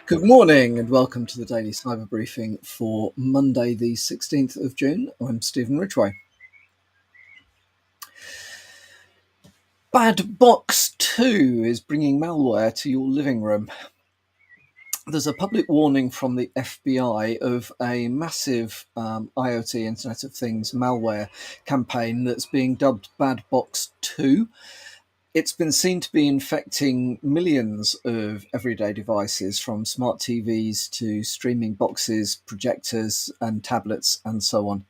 Good morning and welcome to the daily cyber briefing for Monday, the 16th of June. I'm Stephen Ridgway. Bad Box 2 is bringing malware to your living room. There's a public warning from the FBI of a massive IoT, Internet of Things malware campaign that's being dubbed Bad Box 2. It's been seen to be infecting millions of everyday devices, from smart TVs to streaming boxes, projectors, and tablets, and so on.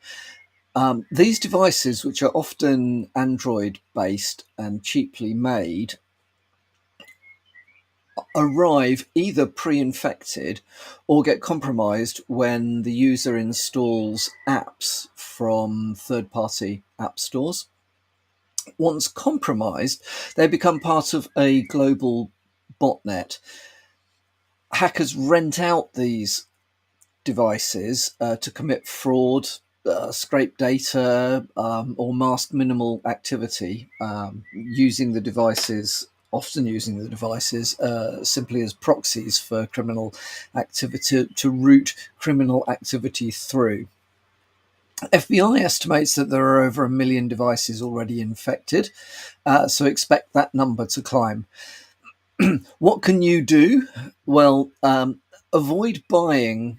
These devices, which are often Android based and cheaply made, arrive either pre infected or get compromised when the user installs apps from third party app stores. Once compromised, they become part of a global botnet. Hackers rent out these devices to commit fraud, scrape data, or mask minimal activity, often using the devices simply as proxies for criminal activity, to route criminal activity through. FBI estimates that there are over 1 million devices already infected, so expect that number to climb. What can you do? Well, avoid buying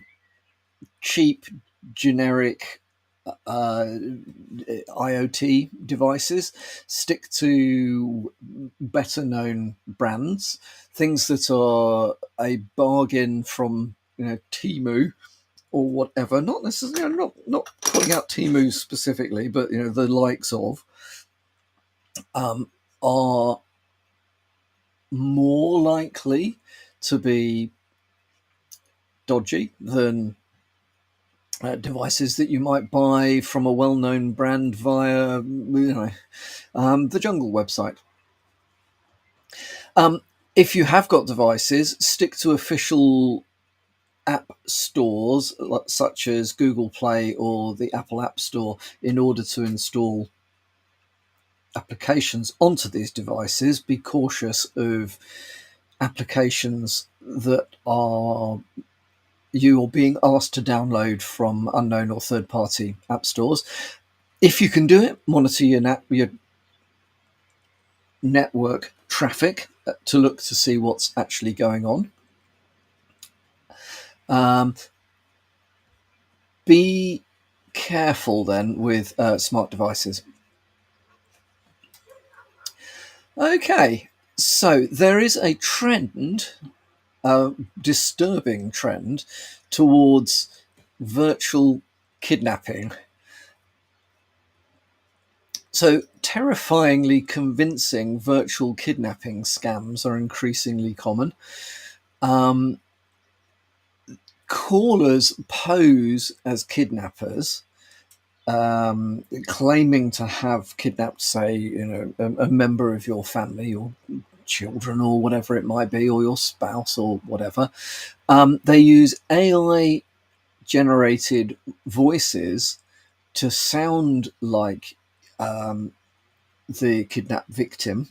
cheap, generic IoT devices. Stick to better known brands, things that are a bargain from Temu or whatever. Not necessarily, not calling out Temu specifically, but the likes of are more likely to be dodgy than devices that you might buy from a well-known brand via the Jungle website. If you have got devices, stick to official app stores such as Google Play or the Apple App Store in order to install applications onto these devices. Be cautious of applications that you are being asked to download from unknown or third-party app stores. If you can do it, monitor your network traffic to look to see what's actually going on. Be careful then with smart devices. Okay, so there is a trend, a disturbing trend, towards virtual kidnapping. So, terrifyingly convincing virtual kidnapping scams are increasingly common. Callers pose as kidnappers, claiming to have kidnapped, say, a member of your family or children or whatever it might be, or your spouse or whatever. They use AI generated voices to sound like the kidnapped victim.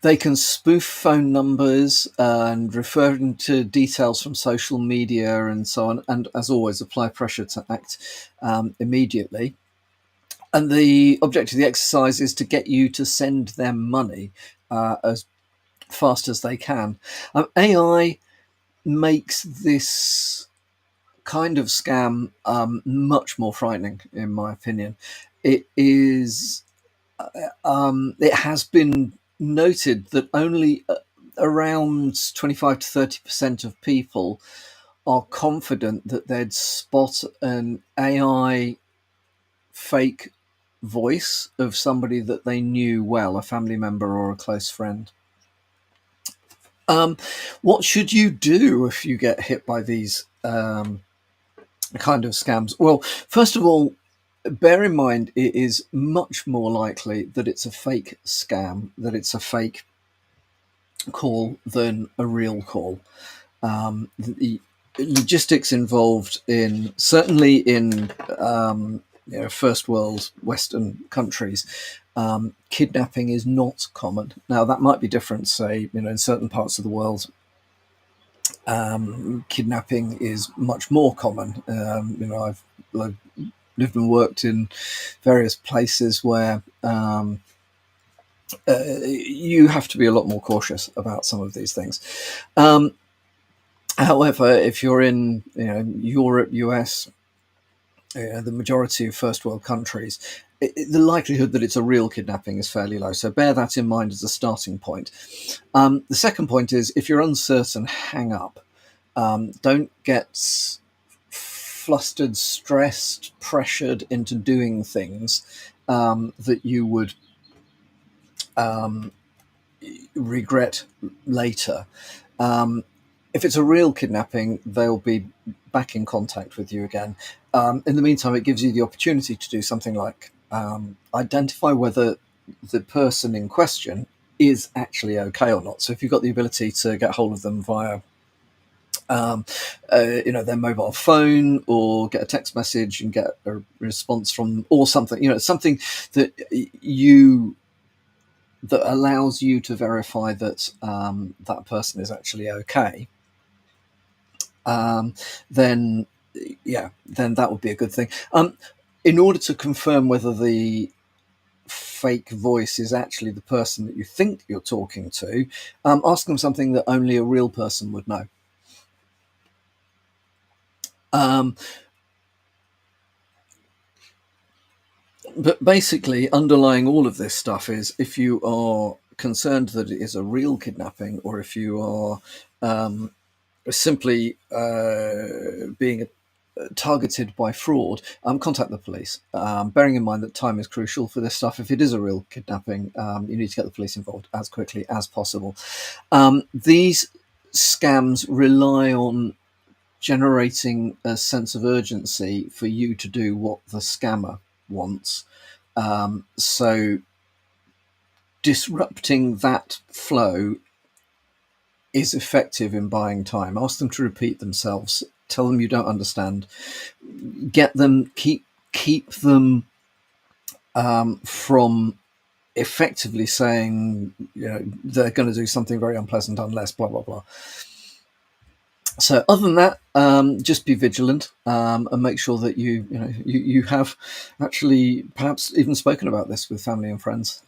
They can spoof phone numbers and refer to details from social media and so on, and as always, apply pressure to act immediately. And the objective of the exercise is to get you to send them money as fast as they can. AI makes this kind of scam much more frightening, in my opinion. It is. It has been noted that only around 25 to 30% of people are confident that they'd spot an AI fake voice of somebody that they knew well, a family member or a close friend. What should you do if you get hit by these kind of scams? Well, first of all, bear in mind it is much more likely that it's a fake scam, that it's a fake call than a real call. The logistics involved in, certainly in first world Western countries, kidnapping is not common. Now that might be different, say, in certain parts of the world Kidnapping is much more common. I've lived and worked in various places where you have to be a lot more cautious about some of these things. However, if you're in Europe, US, the majority of first world countries, the likelihood that it's a real kidnapping is fairly low. So bear that in mind as a starting point. The second point is, if you're uncertain, hang up. Don't get flustered, stressed, pressured into doing things that you would regret later. If it's a real kidnapping, they'll be back in contact with you again. In the meantime, it gives you the opportunity to do something like identify whether the person in question is actually okay or not. So if you've got the ability to get hold of them via their mobile phone, or get a text message and get a response from, or something, something that allows you to verify that that person is actually okay, then that would be a good thing. In order to confirm whether the fake voice is actually the person that you think you're talking to, ask them something that only a real person would know. But basically, underlying all of this stuff is, if you are concerned that it is a real kidnapping, or if you are simply being targeted by fraud, contact the police. Bearing in mind that time is crucial for this stuff. If it is a real kidnapping, you need to get the police involved as quickly as possible. These scams rely on generating a sense of urgency for you to do what the scammer wants. So disrupting that flow is effective in buying time. Ask them to repeat themselves. Tell them you don't understand. Get them, keep them from effectively saying, they're going to do something very unpleasant unless blah blah blah. So other than that, just be vigilant, and make sure that you have actually perhaps even spoken about this with family and friends,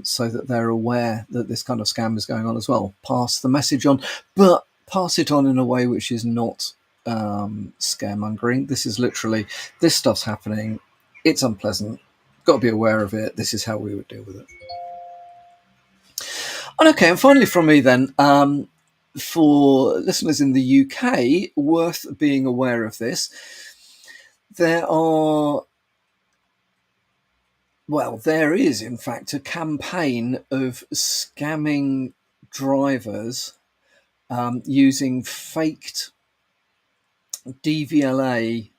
so that they're aware that this kind of scam is going on as well. Pass the message on, but pass it on in a way which is not scaremongering. This is literally, this stuff's happening. It's unpleasant. Got to be aware of it. This is how we would deal with it. And okay, and finally from me then, for listeners in the UK, worth being aware of this. There is in fact a campaign of scamming drivers using faked DVLA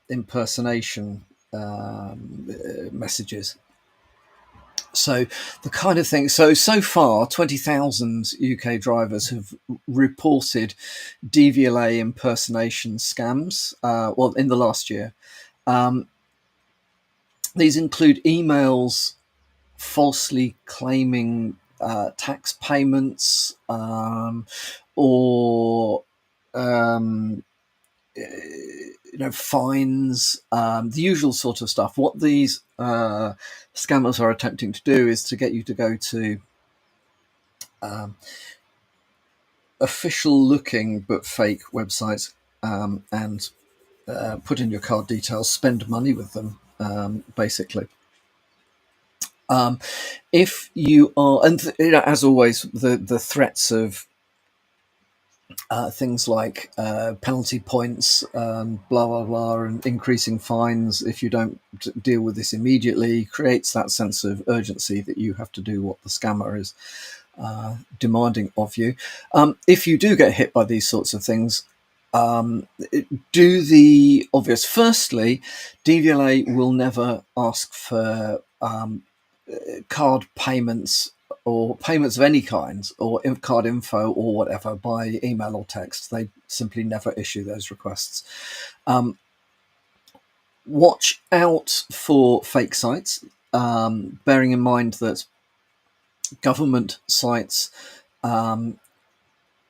impersonation messages. So the kind of thing, so far 20,000 UK drivers have reported DVLA impersonation scams, in the last year. These include emails falsely claiming tax payments, or fines, the usual sort of stuff. What these scammers are attempting to do is to get you to go to official looking but fake websites, and put in your card details, spend money with them, basically. If you are, and as always, the threats of things like penalty points, blah blah blah, and increasing fines if you don't deal with this immediately, creates that sense of urgency that you have to do what the scammer is demanding of you. If you do get hit by these sorts of things, do the obvious. Firstly, DVLA will never ask for card payments or payments of any kind, or card info or whatever, by email or text. They simply never issue those requests. Watch out for fake sites, bearing in mind that government sites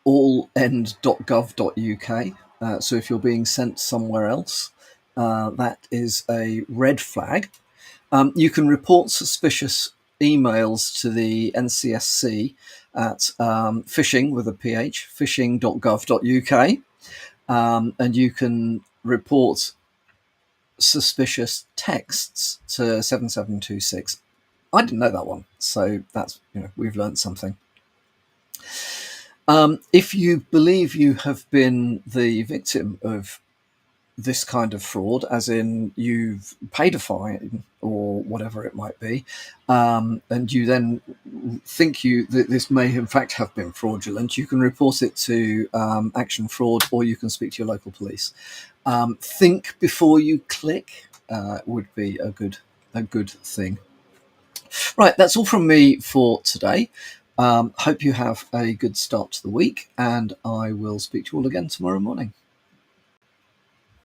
allend.gov.uk. So if you're being sent somewhere else, that is a red flag. You can report suspicious emails to the NCSC at phishing with a PH, phishing.gov.uk, and you can report suspicious texts to 7726. I didn't know that one, so that's, we've learned something. If you believe you have been the victim of this kind of fraud, as in you've paid a fine or whatever it might be, and you then think that this may in fact have been fraudulent, you can report it to Action Fraud, or you can speak to your local police. Think before you click would be a good thing. Right, that's all from me for today. Hope you have a good start to the week, and I will speak to you all again tomorrow morning.